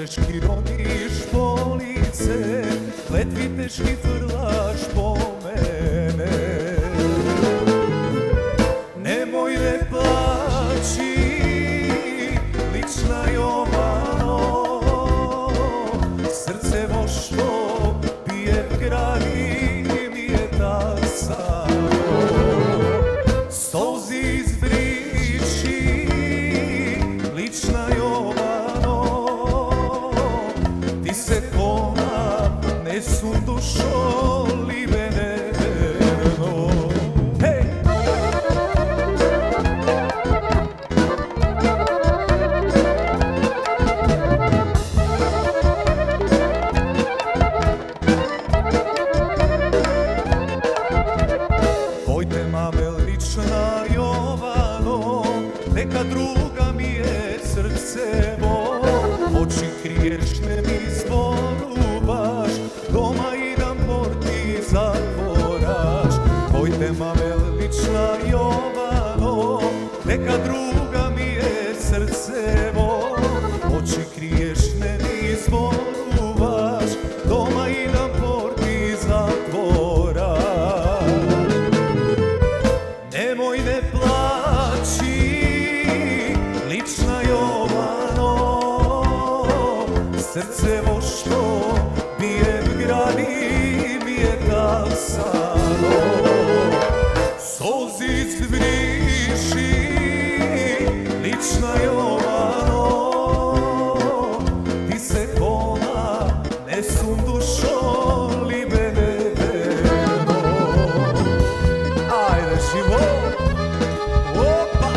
grčki roniš po lice, letvi teški frlaš po mene. Nemoj me plaći, lična Jovano, srce što bije v grani mi je tak samo. Solzi izbriši, lična Jovano, ti se kona nesu dušo libene verno. Hej! Pojte mame lična Jovano, neka druga mi je srcevo, oči kriješ ne mi zborubaš, doma idam porti zatvoraš. Pojte mame lična Jovano, neka druga mi je srcevo, oči kriješ ne mi zborubaš, doma idam porti zatvoraš. Nemoj me plaći, lična Jovano, srcevo što bije v grani mi je tak samo. Solzi izbriši, lična Jovano, ti se kola nesu dušo libene verno. Ajde život! Opa!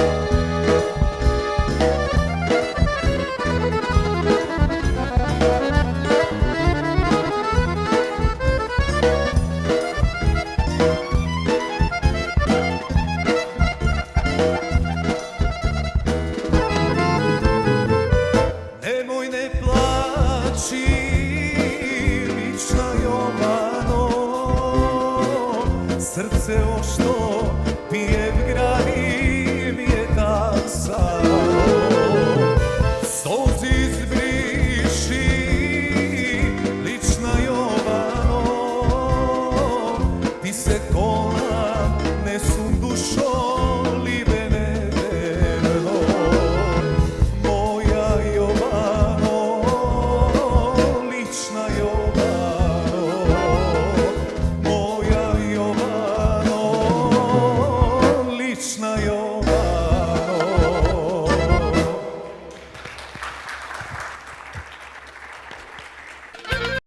Nemoj ne plaći, lična Jovano, srce što bije v grani